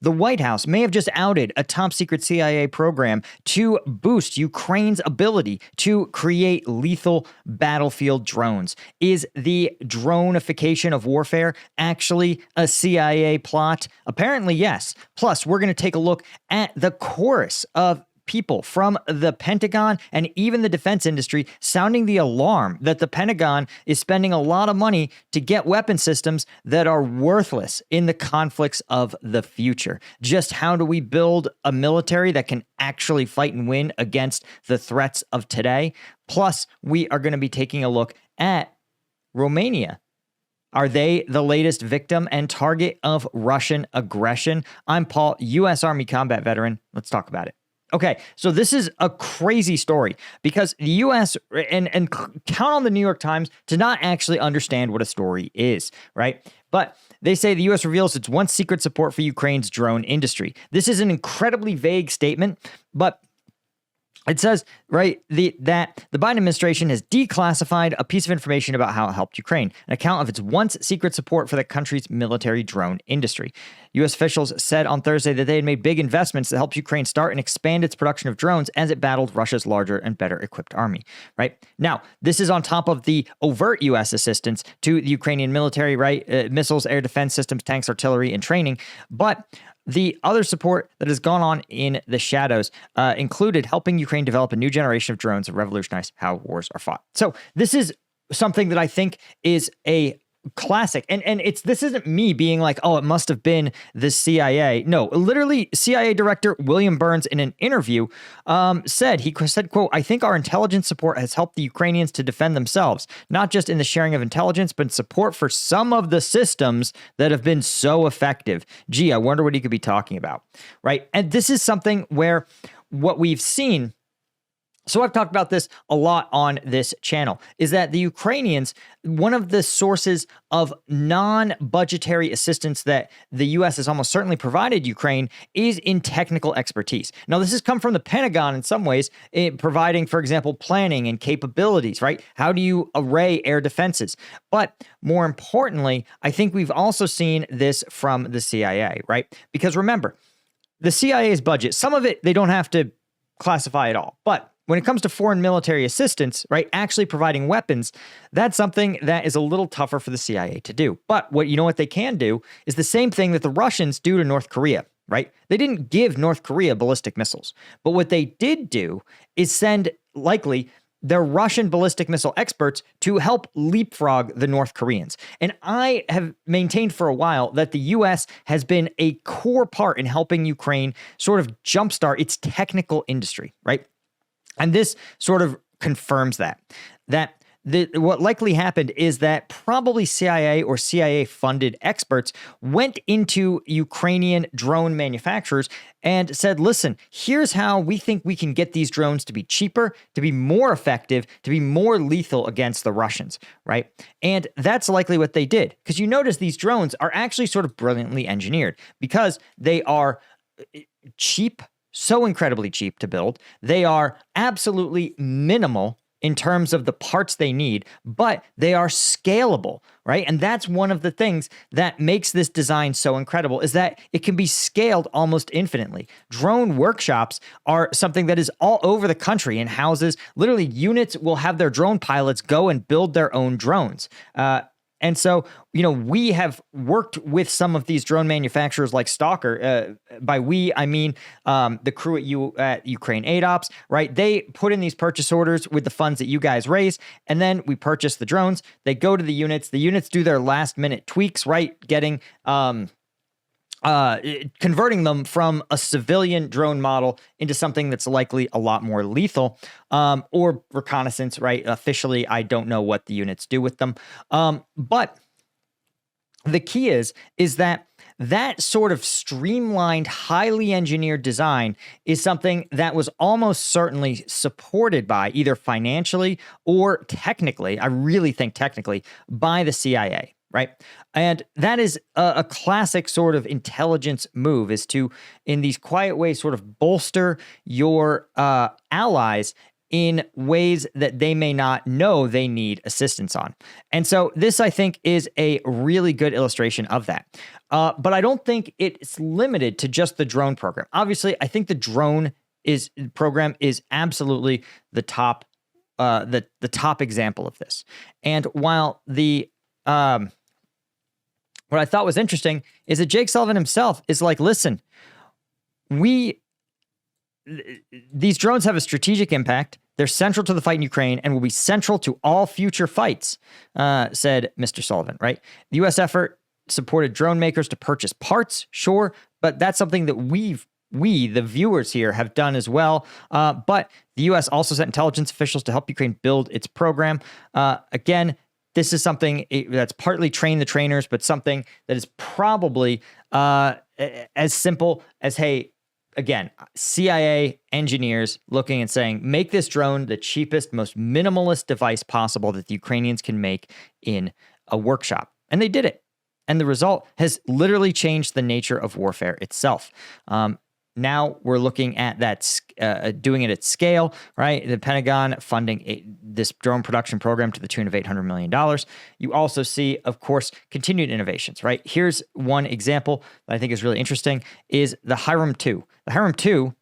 The White House may have just outed a top secret CIA program to boost Ukraine's ability to create lethal battlefield drones. Is the dronification of warfare actually a CIA plot? Apparently, yes. Plus, we're going to take a look at the chorus of people from the Pentagon and even the defense industry sounding the alarm that the Pentagon is spending a lot of money to get weapon systems that are worthless in the conflicts of the future. Just how do we build a military that can actually fight and win against the threats of today? Plus, we are going to be taking a look at Romania. Are they the latest victim and target of Russian aggression? I'm Paul, U.S. Army combat veteran. Let's talk about it. Okay, so this is a crazy story because the U.S. and count on the New York Times to not actually understand what a story is, right? But they say the U.S. reveals its once secret support for Ukraine's drone industry. This is an incredibly vague statement, but it says, right, that the Biden administration has declassified a piece of information about how it helped Ukraine, an account of its once secret support for the country's military drone industry. U.S. officials said on Thursday that they had made big investments that helped Ukraine start and expand its production of drones as it battled Russia's larger and better equipped army, right? Now, this is on top of the overt U.S. assistance to the Ukrainian military, right? Missiles, air defense systems, tanks, artillery, and training. But the other support that has gone on in the shadows included helping Ukraine develop a new generation of drones and revolutionize how wars are fought. So this is something that I think is a classic. And this isn't me being like, oh, it must have been the CIA. No, literally CIA Director William Burns in an interview said, quote, I think our intelligence support has helped the Ukrainians to defend themselves, not just in the sharing of intelligence, but in support for some of the systems that have been so effective. Gee, I wonder what he could be talking about, right? And this is something where what we've seen, so I've talked about this a lot on this channel, is that the Ukrainians, one of the sources of non-budgetary assistance that the U.S. has almost certainly provided Ukraine is in technical expertise. Now, this has come from the Pentagon in some ways, providing, for example, planning and capabilities, right? How do you array air defenses? But more importantly, I think we've also seen this from the CIA, right? Because remember, the CIA's budget, some of it, they don't have to classify at all, but when it comes to foreign military assistance, right, actually providing weapons, that's something that is a little tougher for the CIA to do. But what they can do is the same thing that the Russians do to North Korea, right? They didn't give North Korea ballistic missiles. But what they did do is send, likely, their Russian ballistic missile experts to help leapfrog the North Koreans. And I have maintained for a while that the U.S. has been a core part in helping Ukraine sort of jumpstart its technical industry, right? And this sort of confirms that what likely happened is that probably CIA or CIA-funded experts went into Ukrainian drone manufacturers and said, listen, here's how we think we can get these drones to be cheaper, to be more effective, to be more lethal against the Russians, right? And that's likely what they did. Because you notice these drones are actually sort of brilliantly engineered because they are cheap, so incredibly cheap to build. They are absolutely minimal in terms of the parts they need, but they are scalable, right? And that's one of the things that makes this design so incredible, is that it can be scaled almost infinitely. Drone workshops are something that is all over the country and houses, literally units will have their drone pilots go and build their own drones. And so, we have worked with some of these drone manufacturers like Stalker. By we, I mean the crew at Ukraine Aid Ops, right? They put in these purchase orders with the funds that you guys raise, and then we purchase the drones. They go to the units. The units do their last minute tweaks, right? Getting converting them from a civilian drone model into something that's likely a lot more lethal, or reconnaissance, right? Officially, I don't know what the units do with them. But the key is that sort of streamlined, highly engineered design is something that was almost certainly supported by either financially or technically, I really think technically, by the CIA. Right. And that is a classic sort of intelligence move, is to, in these quiet ways, sort of bolster your allies in ways that they may not know they need assistance on. And so this, I think, is a really good illustration of that. But I don't think it's limited to just the drone program. Obviously, I think the drone program is absolutely the top top example of this. And while what I thought was interesting is that Jake Sullivan himself is like, listen, these drones have a strategic impact. They're central to the fight in Ukraine and will be central to all future fights, said Mr. Sullivan, right? The U.S. effort supported drone makers to purchase parts, sure, but that's something that we, the viewers here, have done as well. But the U.S. also sent intelligence officials to help Ukraine build its program. Again, this is something that's partly train the trainers, but something that is probably as simple as, hey, again, CIA engineers looking and saying, make this drone the cheapest, most minimalist device possible that the Ukrainians can make in a workshop. And they did it. And the result has literally changed the nature of warfare itself. Now we're looking at that, doing it at scale, right? The Pentagon funding this drone production program to the tune of $800 million. You also see, of course, continued innovations, right? Here's one example that I think is really interesting is the Hyam II. The Hyam II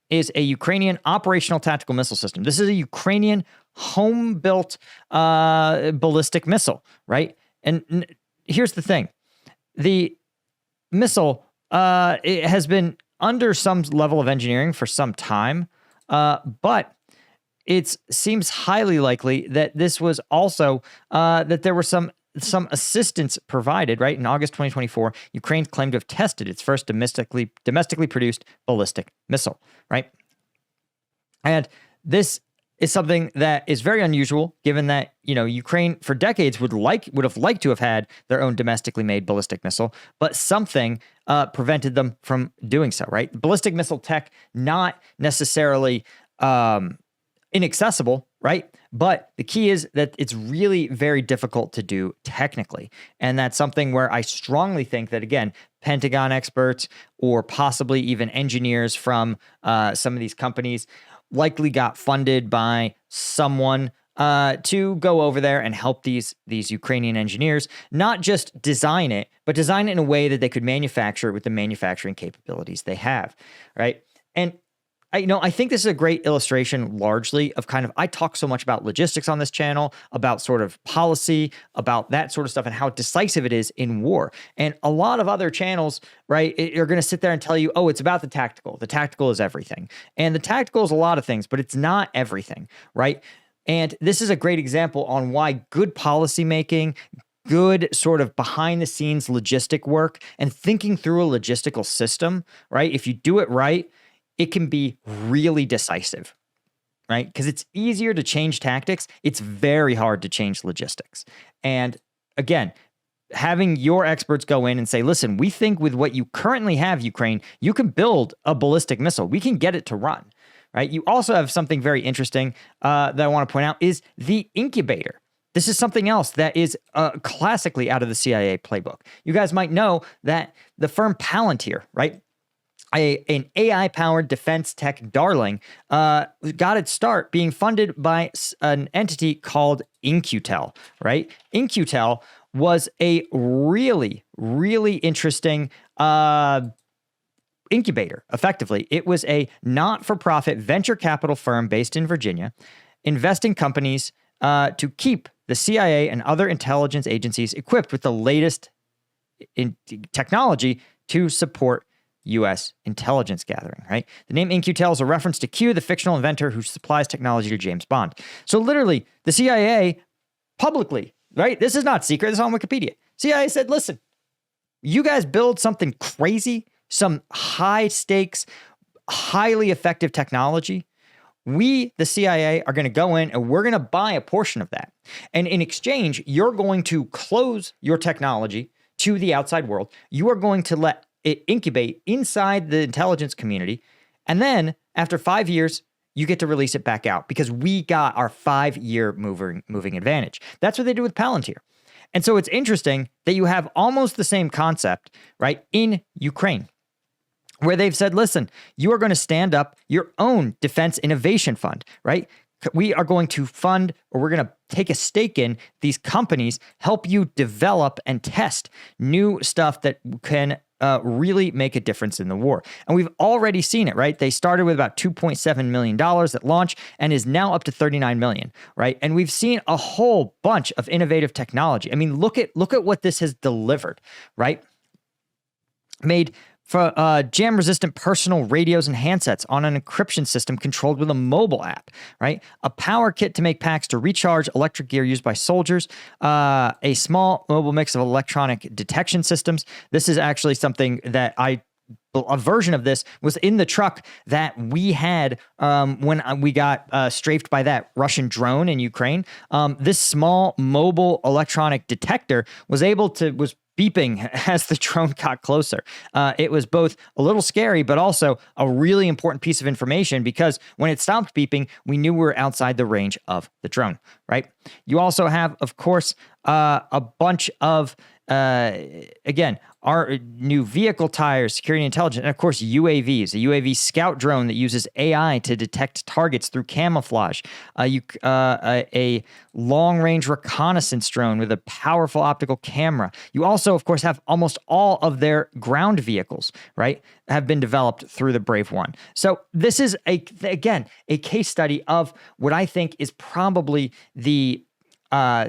is a Ukrainian operational tactical missile system. This is a Ukrainian home-built ballistic missile, right? And here's the thing. The missile it has been under some level of engineering for some time, but it seems highly likely that this was also that there were some assistance provided, right? In August 2024, Ukraine claimed to have tested its first domestically produced ballistic missile, right? And this is something that is very unusual, given that, Ukraine for decades would have liked to have had their own domestically made ballistic missile, but something prevented them from doing so, right? Ballistic missile tech, not necessarily inaccessible, right? But the key is that it's really very difficult to do technically. And that's something where I strongly think that, again, Pentagon experts or possibly even engineers from some of these companies likely got funded by someone to go over there and help these Ukrainian engineers not just design it, but design it in a way that they could manufacture it with the manufacturing capabilities they have, right? And I think this is a great illustration largely of I talk so much about logistics on this channel, about sort of policy, about that sort of stuff and how decisive it is in war. And a lot of other channels, right, are going to sit there and tell you, oh, it's about the tactical. The tactical is everything. And the tactical is a lot of things, but it's not everything, right? And this is a great example on why good policymaking, good sort of behind the scenes logistic work and thinking through a logistical system, right? If you do it right, it can be really decisive, right? Because it's easier to change tactics. It's very hard to change logistics. And again, having your experts go in and say, listen, we think with what you currently have, Ukraine, you can build a ballistic missile. We can get it to run, right? You also have something very interesting that I want to point out is the incubator. This is something else that is classically out of the CIA playbook. You guys might know that the firm Palent here, right? An AI-powered defense tech darling, got its start being funded by an entity called In-Q-Tel, right? In-Q-Tel was a really, really interesting incubator, effectively. It was a not-for-profit venture capital firm based in Virginia, investing companies to keep the CIA and other intelligence agencies equipped with the latest technology to support U.S. intelligence gathering, right? The name In-Q-Tel is a reference to Q, the fictional inventor who supplies technology to James Bond. So literally, the CIA publicly, right? This is not secret. This is on Wikipedia. CIA said, listen, you guys build something crazy, some high stakes, highly effective technology. We, the CIA, are going to go in and we're going to buy a portion of that. And in exchange, you're going to close your technology to the outside world. You are going to let it incubate inside the intelligence community. And then after 5 years, you get to release it back out because we got our 5-year moving advantage. That's what they do with Palantir. And so it's interesting that you have almost the same concept, right, in Ukraine, where they've said, listen, you are going to stand up your own defense innovation fund, right? we are going to fund, or we're going to take a stake in these companies, help you develop and test new stuff that can really make a difference in the war. And we've already seen it, right? They started with about $2.7 million at launch and is now up to $39 million, right? And we've seen a whole bunch of innovative technology. I mean, look at what this has delivered, right? Made for jam-resistant personal radios and handsets on an encryption system controlled with a mobile app, right? A power kit to make packs to recharge electric gear used by soldiers, a small mobile mix of electronic detection systems. This is actually something that a version of this was in the truck that we had when we got strafed by that Russian drone in Ukraine. This small mobile electronic detector was beeping as the drone got closer. It was both a little scary, but also a really important piece of information, because when it stopped beeping, we knew we were outside the range of the drone, right? You also have, of course, a bunch of, again, our new vehicle tires, security intelligence, and of course UAVs, a UAV scout drone that uses AI to detect targets through camouflage, a long-range reconnaissance drone with a powerful optical camera. You also, of course, have almost all of their ground vehicles, right, have been developed through the Brave One. So this is, again, a case study of what I think is probably the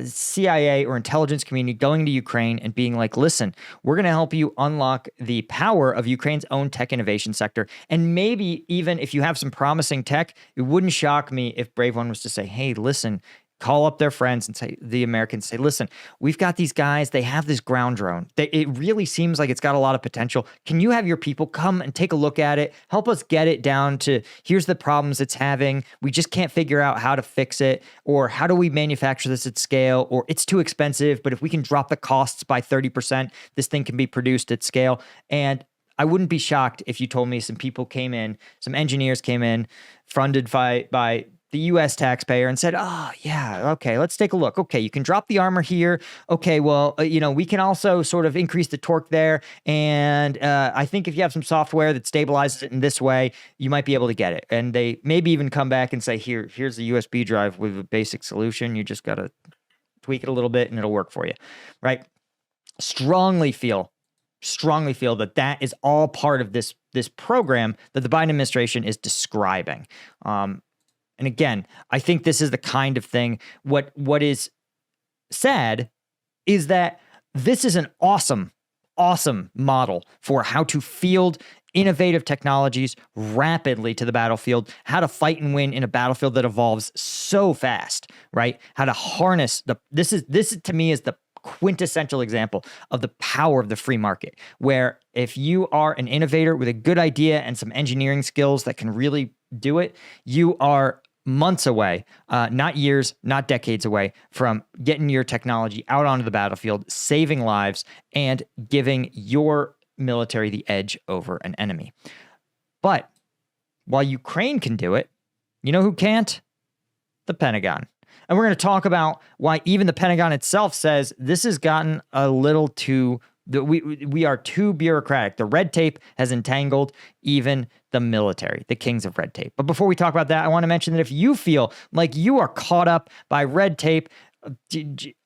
CIA or intelligence community going to Ukraine and being like, listen, we're going to help you unlock the power of Ukraine's own tech innovation sector. And maybe even if you have some promising tech, it wouldn't shock me if Brave One was to say, hey, listen, call up their friends and say, the Americans say, listen, we've got these guys, they have this ground drone. It really seems like it's got a lot of potential. Can you have your people come and take a look at it? Help us get it down to, here's the problems it's having. We just can't figure out how to fix it. Or how do we manufacture this at scale? Or it's too expensive, but if we can drop the costs by 30%, this thing can be produced at scale. And I wouldn't be shocked if you told me some people came in, some engineers came in, funded by the U.S. taxpayer, and said, oh, yeah, okay, let's take a look. Okay, you can drop the armor here. Okay, well, we can also sort of increase the torque there. And I think if you have some software that stabilizes it in this way, you might be able to get it. And they maybe even come back and say, here's the USB drive with a basic solution. You just got to tweak it a little bit and it'll work for you, right? Strongly feel that is all part of this program that the Biden administration is describing. And again, I think this is the kind of thing, what is sad is that this is an awesome model for how to field innovative technologies rapidly to the battlefield, how to fight and win in a battlefield that evolves so fast, right? How to harness this to me is the quintessential example of the power of the free market, where if you are an innovator with a good idea and some engineering skills that can really do it, you are months away, not years, not decades away from getting your technology out onto the battlefield, saving lives, and giving your military the edge over an enemy. But while Ukraine can do it, you know who can't? The Pentagon. And we're going to talk about why even the Pentagon itself says this has gotten a little too, we are too bureaucratic. The red tape has entangled even the military, the kings of red tape. But before we talk about that, I want to mention that if you feel like you are caught up by red tape,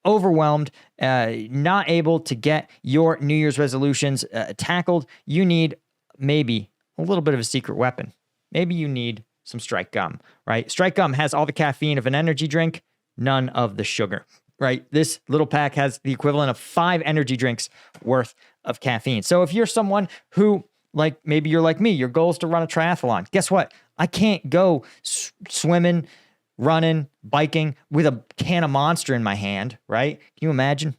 overwhelmed, not able to get your New Year's resolutions tackled, you need maybe a little bit of a secret weapon. Maybe you need some Strike Gum, right? Strike Gum has all the caffeine of an energy drink, none of the sugar, right? This little pack has the equivalent of 5 energy drinks worth of caffeine. So if you're someone who, like maybe you're like me, your goal is to run a triathlon. Guess what? I can't go swimming, running, biking with a can of Monster in my hand, right? Can you imagine?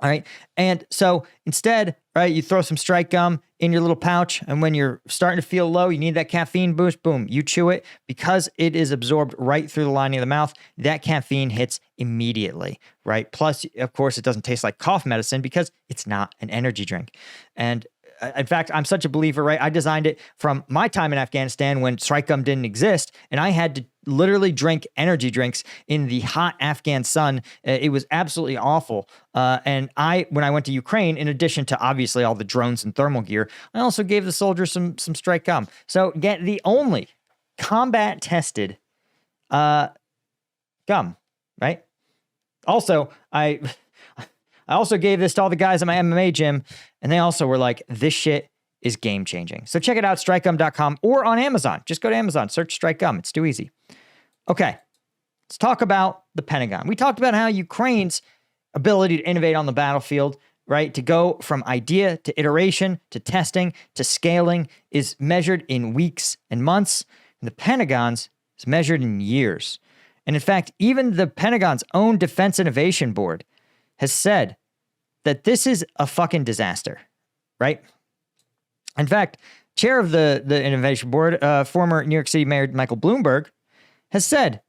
All right. And so instead, right, you throw some Strike Gum in your little pouch, and when you're starting to feel low, you need that caffeine boost, boom, you chew it. Because it is absorbed right through the lining of the mouth, that caffeine hits immediately, right? Plus, of course, it doesn't taste like cough medicine because it's not an energy drink. And in fact, I'm such a believer, right? I designed it from my time in Afghanistan when Strike Gum didn't exist, and I had to literally drink energy drinks in the hot Afghan sun. It was absolutely awful. And when I went to Ukraine, in addition to obviously all the drones and thermal gear, I also gave the soldiers some Strike Gum. So get the only combat-tested Gum, right? Also, I also gave this to all the guys at my MMA gym, and they also were like, this shit is game changing. So check it out, strikegum.com or on Amazon. Just go to Amazon, search Strike Gum. It's too easy. Okay, let's talk about the Pentagon. We talked about how Ukraine's ability to innovate on the battlefield, right? To go from idea to iteration to testing to scaling is measured in weeks and months. And the Pentagon's is measured in years. And in fact, even the Pentagon's own Defense Innovation Board has said that this is a fucking disaster, right? In fact, chair of the Innovation Board, former New York City Mayor Michael Bloomberg, has said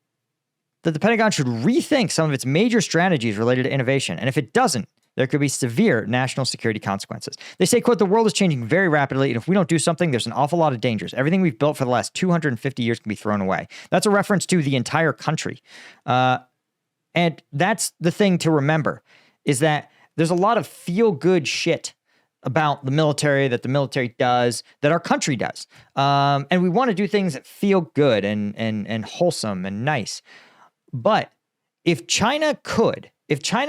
that the Pentagon should rethink some of its major strategies related to innovation. And if it doesn't, there could be severe national security consequences. They say, quote, the world is changing very rapidly, and if we don't do something, there's an awful lot of dangers. Everything we've built for the last 250 years can be thrown away. That's a reference to the entire country. And that's the thing to remember, is that there's a lot of feel-good shit about the military, that the military does, that our country does. And we want to do things that feel good and wholesome and nice. But if China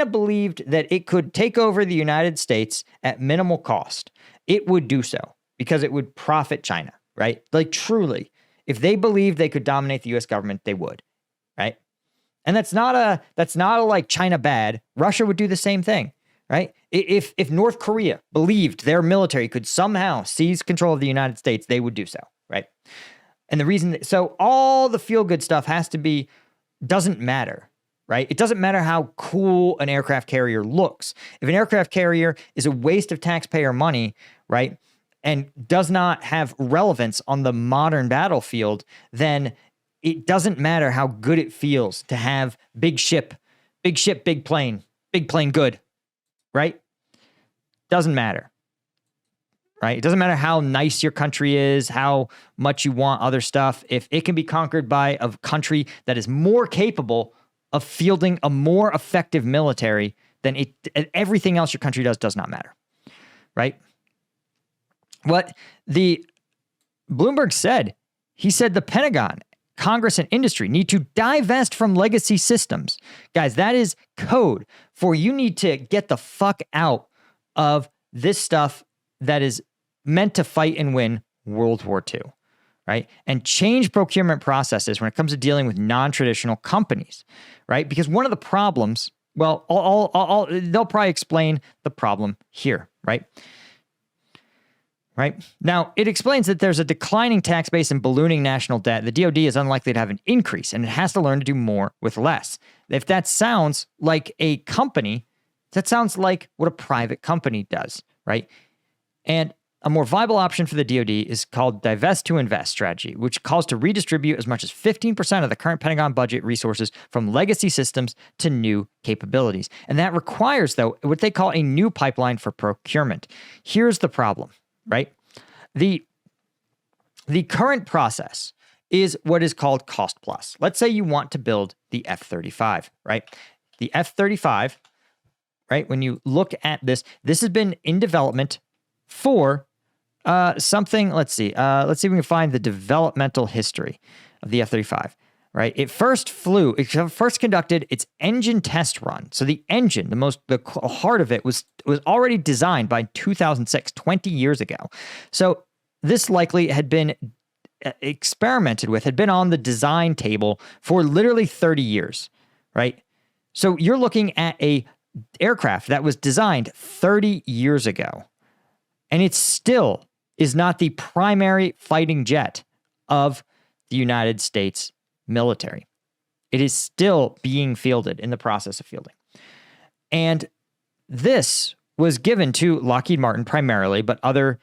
believed that it could take over the United States at minimal cost, it would do so because it would profit China, right? Like truly, if they believed they could dominate the US government, they would, right? And that's not a like China bad. Russia would do the same thing, right? If North Korea believed their military could somehow seize control of the United States, they would do so, right? And the reason, so all the feel-good stuff doesn't matter, right? It doesn't matter how cool an aircraft carrier looks. If an aircraft carrier is a waste of taxpayer money, right, and does not have relevance on the modern battlefield, then it doesn't matter how good it feels to have big ship, big plane good, right? Doesn't matter, right? It doesn't matter how nice your country is, how much you want other stuff. If it can be conquered by a country that is more capable of fielding a more effective military, then everything else your country does not matter, right? What the Bloomberg said, he said the Pentagon, Congress, and industry need to divest from legacy systems. Guys, that is code for you need to get the fuck out of this stuff that is meant to fight and win World War II, right? And change procurement processes when it comes to dealing with non-traditional companies, right? Because one of the problems, well, they'll probably explain the problem here, right? Right? Now, it explains that there's a declining tax base and ballooning national debt. The DoD is unlikely to have an increase, and it has to learn to do more with less. If that sounds like a company, that sounds like what a private company does, right? And a more viable option for the DoD is called divest to invest strategy, which calls to redistribute as much as 15% of the current Pentagon budget resources from legacy systems to new capabilities. And that requires, though, what they call a new pipeline for procurement. Here's the problem, right? The current process is what is called cost plus. Let's say you want to build the F35, right? The F35, right? When you look at this has been in development for something. Let's see if we can find the developmental history of the F-35, right? It first conducted its engine test run. So the engine, the heart of it was already designed by 2006, 20 years ago. So this likely had been experimented with, had been on the design table for literally 30 years, right? So you're looking at a aircraft that was designed 30 years ago, and it still is not the primary fighting jet of the United States military. It is still being fielded, in the process of fielding. And this was given to Lockheed Martin primarily, but other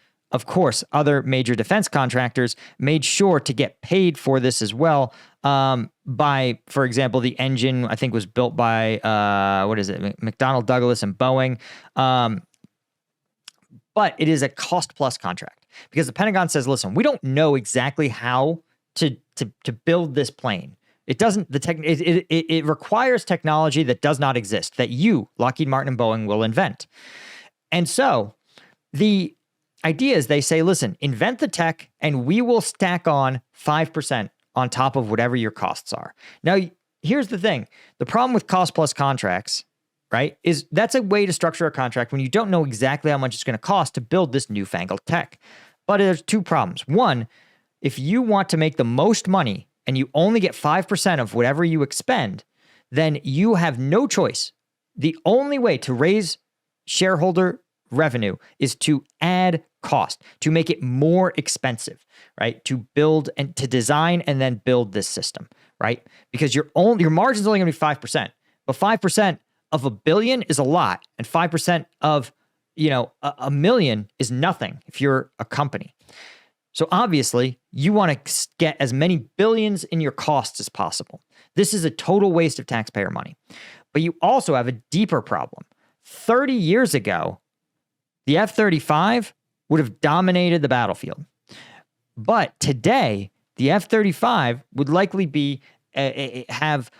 major defense contractors made sure to get paid for this as well. By, for example, the engine, I think, was built by, McDonnell Douglas and Boeing. But it is a cost plus contract because the Pentagon says, listen, we don't know exactly how to build this plane. It doesn't, it requires technology that does not exist, that you, Lockheed Martin and Boeing, will invent. And so the idea is they say, listen, invent the tech and we will stack on 5% on top of whatever your costs are. Now, here's the thing. The problem with cost plus contracts, right, is that's a way to structure a contract when you don't know exactly how much it's going to cost to build this newfangled tech. But there's two problems. One, if you want to make the most money and you only get 5% of whatever you expend, then you have no choice. The only way to raise shareholder revenue is to add cost, to make it more expensive, right? To build and to design and then build this system, right? Because your margin is only going to be 5%, but 5% of $1 billion is a lot, and 5% of a million is nothing if you're a company. So obviously, you want to get as many billions in your costs as possible. This is a total waste of taxpayer money. But you also have a deeper problem. 30 years ago, the F-35 would have dominated the battlefield. But today, the F-35 would likely be of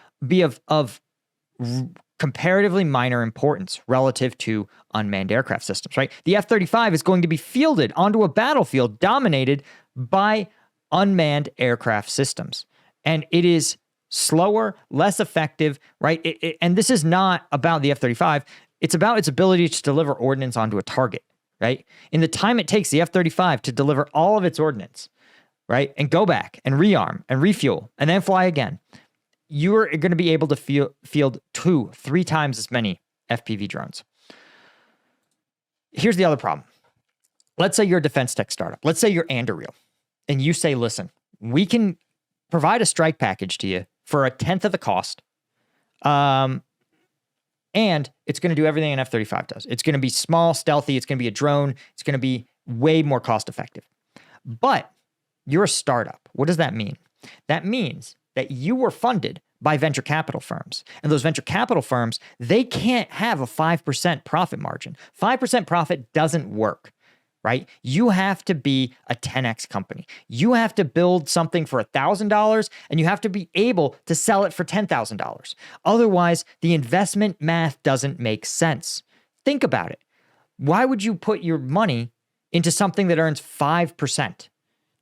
comparatively minor importance relative to unmanned aircraft systems, right? The F-35 is going to be fielded onto a battlefield dominated by unmanned aircraft systems. And it is slower, less effective, right? And this is not about the F-35. It's about its ability to deliver ordnance onto a target, right? In the time it takes the F-35 to deliver all of its ordnance, right, and go back and rearm and refuel and then fly again, you're going to be able to field 2-3 times as many FPV drones. Here's the other problem. Let's say you're a defense tech startup. Let's say you're Anduril, and you say, listen, we can provide a strike package to you for 1/10 of the cost, and it's going to do everything an F-35 does. It's going to be small, stealthy. It's going to be a drone. It's going to be way more cost effective. But you're a startup. What does that mean? That means that you were funded by venture capital firms. And those venture capital firms, they can't have a 5% profit margin. 5% profit doesn't work, right? You have to be a 10x company. You have to build something for $1,000 and you have to be able to sell it for $10,000. Otherwise, the investment math doesn't make sense. Think about it. Why would you put your money into something that earns 5%?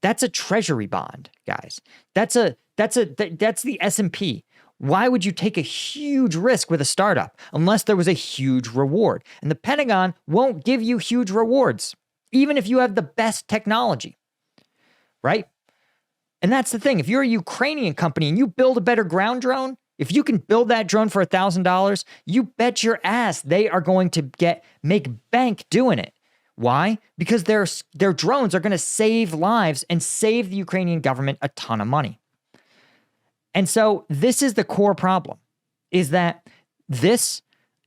That's a treasury bond, guys. That's the S&P. Why would you take a huge risk with a startup unless there was a huge reward? And the Pentagon won't give you huge rewards, even if you have the best technology, right? And that's the thing. If you're a Ukrainian company and you build a better ground drone, if you can build that drone for $1,000, you bet your ass they are going to make bank doing it. Why? Because their drones are going to save lives and save the Ukrainian government a ton of money. And so this is the core problem, is that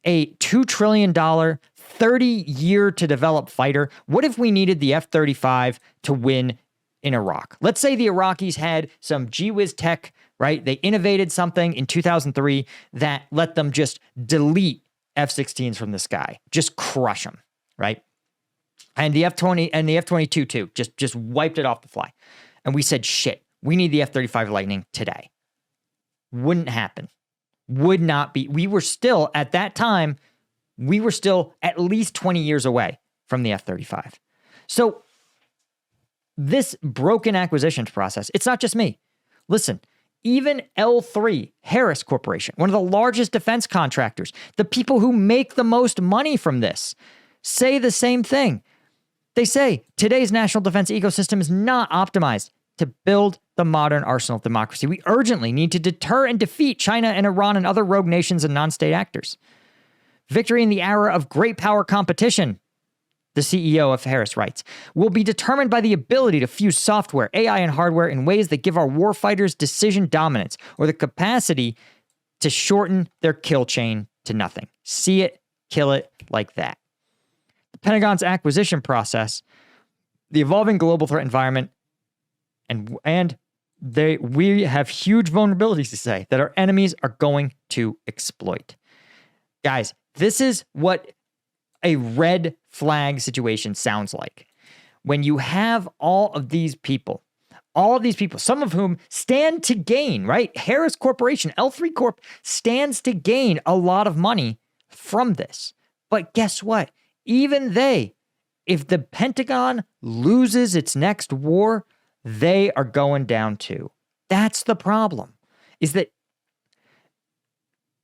a $2 trillion, 30-year to develop fighter, what if we needed the F-35 to win in Iraq? Let's say the Iraqis had some gee-whiz tech, right? They innovated something in 2003 that let them just delete F-16s from the sky, just crush them, right? And the F-20 and the F-22 too, just wiped it off the fly. And we said, shit, we need the F-35 Lightning today. Wouldn't happen. Would not be. We were still, at that time, at least 20 years away from the F-35. So this broken acquisitions process, it's not just me. Listen, even L3, Harris Corporation, one of the largest defense contractors, the people who make the most money from this, say the same thing. They say today's national defense ecosystem is not optimized to build the modern arsenal of democracy. We urgently need to deter and defeat China and Iran and other rogue nations and non-state actors. Victory in the era of great power competition, the CEO of Harris writes, will be determined by the ability to fuse software, AI, and hardware in ways that give our warfighters decision dominance or the capacity to shorten their kill chain to nothing. See it, kill it like that. The Pentagon's acquisition process, the evolving global threat environment, and we have huge vulnerabilities to say that our enemies are going to exploit. Guys, this is what a red flag situation sounds like. When you have all of these people, some of whom stand to gain, right? Harris Corporation, L3 Corp, stands to gain a lot of money from this. But guess what? Even if the Pentagon loses its next war, they are going down too. That's the problem, is that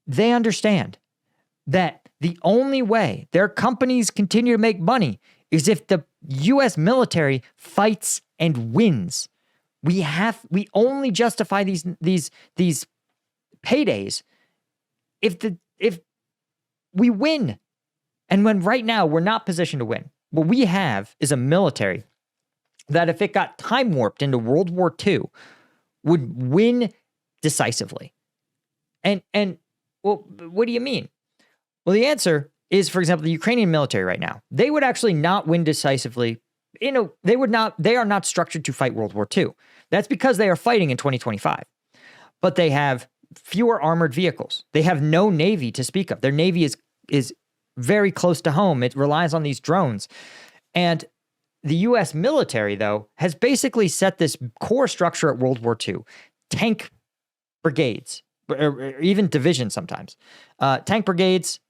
they understand that the only way their companies continue to make money is if the U.S. military fights and wins. We only justify these paydays if we win. And when right now we're not positioned to win. What we have is a military that, if it got time warped into World War II, would win decisively. And well, what do you mean? Well, the answer is, for example, the Ukrainian military right now. They would actually not win decisively. They are not structured to fight World War II. That's because they are fighting in 2025. But they have fewer armored vehicles. They have no navy to speak of. Their navy is very close to home. It relies on these drones. And the U.S. military, though, has basically set this core structure at World War II. Tank brigades, or even divisions sometimes. Tank brigades,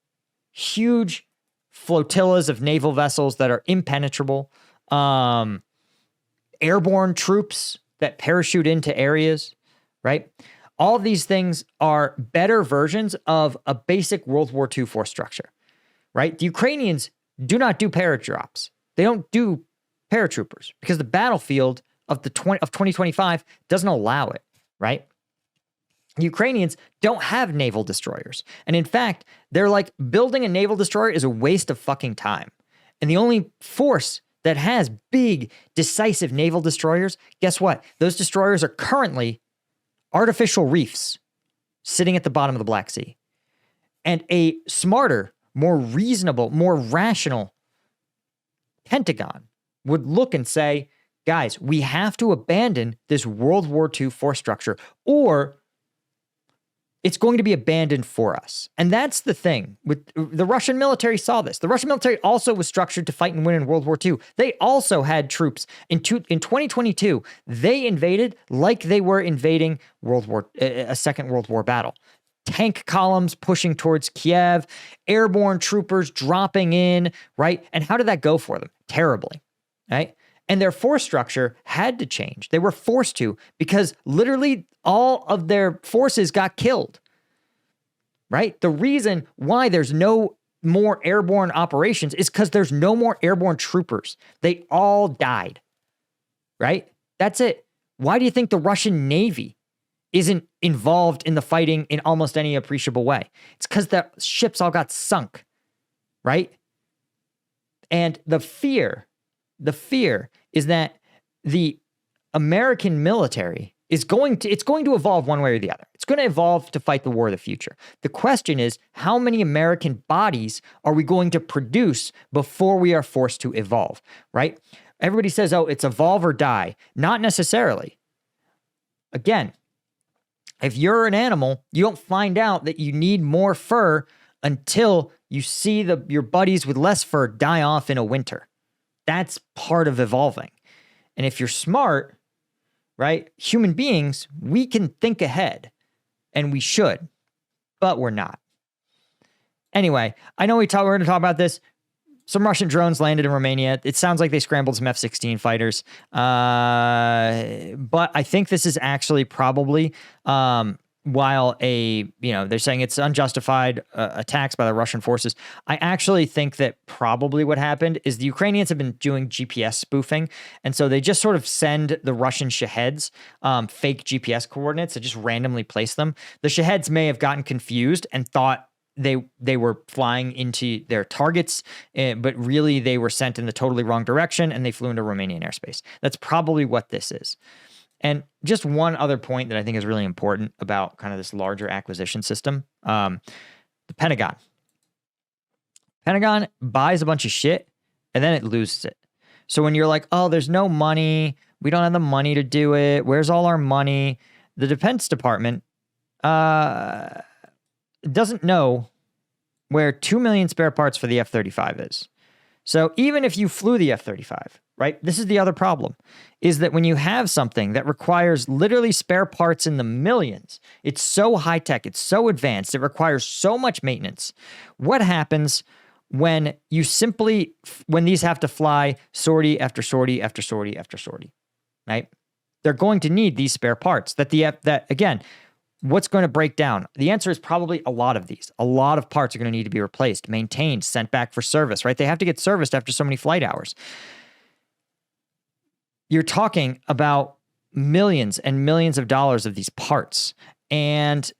huge flotillas of naval vessels that are impenetrable. Airborne troops that parachute into areas, right? All of these things are better versions of a basic World War II force structure, right? The Ukrainians do not do paradrops. They don't do paratroopers because the battlefield of 2025 doesn't allow it, right? The Ukrainians don't have naval destroyers. And in fact, they're like, building a naval destroyer is a waste of fucking time. And the only force that has big, decisive naval destroyers, guess what? Those destroyers are currently artificial reefs sitting at the bottom of the Black Sea. And a smarter, more reasonable, more rational Pentagon would look and say, guys, we have to abandon this World War II force structure, or it's going to be abandoned for us. And that's the thing. With the Russian military saw this. The Russian military also was structured to fight and win in World War II. They also had troops. In 2022, they invaded like they were invading a Second World War battle. Tank columns pushing towards Kiev, airborne troopers dropping in, right? And how did that go for them? Terribly, right? And their force structure had to change. They were forced to, because literally all of their forces got killed, right? The reason why there's no more airborne operations is because there's no more airborne troopers. They all died, right? That's it. Why do you think the Russian Navy isn't involved in the fighting in almost any appreciable way? It's because the ships all got sunk, right? And the fear is that the American military it's going to evolve one way or the other. It's going to evolve to fight the war of the future. The question is, how many American bodies are we going to produce before we are forced to evolve, right? Everybody says, oh, it's evolve or die. Not necessarily. Again, if you're an animal, you don't find out that you need more fur until you see your buddies with less fur die off in a winter. That's part of evolving. And if you're smart, right, human beings, we can think ahead, and we should, but we're not. Anyway, I know we're going to talk about this. Some Russian drones landed in Romania. It sounds like they scrambled some F-16 fighters. But I think this is actually probably, while they're saying it's unjustified attacks by the Russian forces. I actually think that probably what happened is the Ukrainians have been doing GPS spoofing. And so they just sort of send the Russian Shaheds fake GPS coordinates and just randomly place them. The Shaheds may have gotten confused and thought they were flying into their targets, but really they were sent in the totally wrong direction and they flew into Romanian airspace. That's probably what this is. And just one other point that I think is really important about kind of this larger acquisition system, the Pentagon. Pentagon buys a bunch of shit and then it loses it. So when you're like, oh, there's no money, we don't have the money to do it, where's all our money? The Defense Department doesn't know where 2 million spare parts for the F-35 is. So even if you flew the F-35, right, this is the other problem, is that when you have something that requires literally spare parts in the millions, it's so high-tech, it's so advanced, it requires so much maintenance. What happens when these have to fly sortie after sortie after sortie after sortie, right? they're going to need these spare parts. That again, what's going to break down? The answer is probably a lot of these. A lot of parts are going to need to be replaced, maintained, sent back for service, right? They have to get serviced after so many flight hours. You're talking about millions and millions of dollars of these parts. And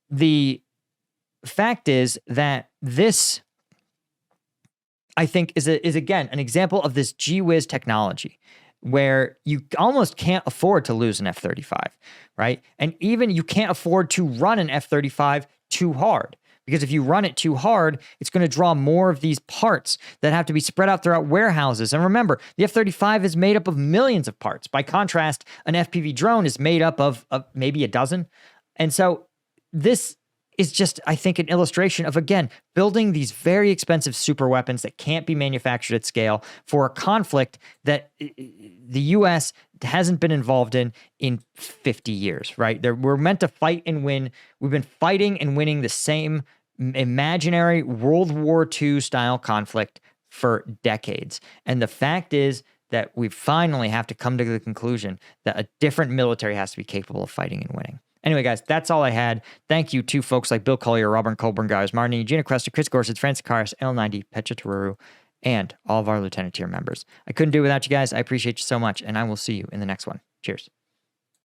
the fact is that this, I think, is again an example of this gee whiz technology where you almost can't afford to lose an F-35, right? And even you can't afford to run an F-35 too hard, because if you run it too hard, it's going to draw more of these parts that have to be spread out throughout warehouses. And remember, the F-35 is made up of millions of parts. By contrast, an FPV drone is made up of maybe a dozen. And so this is just, I think, an illustration of, again, building these very expensive super weapons that can't be manufactured at scale for a conflict that the U.S. hasn't been involved in 50 years, right? We're meant to fight and win. We've been fighting and winning the same imaginary World War II style conflict for decades. And the fact is that we finally have to come to the conclusion that a different military has to be capable of fighting and winning. Anyway, guys, that's all I had. Thank you to folks like Bill Collier, Robert Colburn, Gars Martin, Gina Cresta, Chris Gorsuch, Francis Karas, L90, Petra Taruru, and all of our Lieutenant Tier members. I couldn't do it without you guys. I appreciate you so much, and I will see you in the next one. Cheers.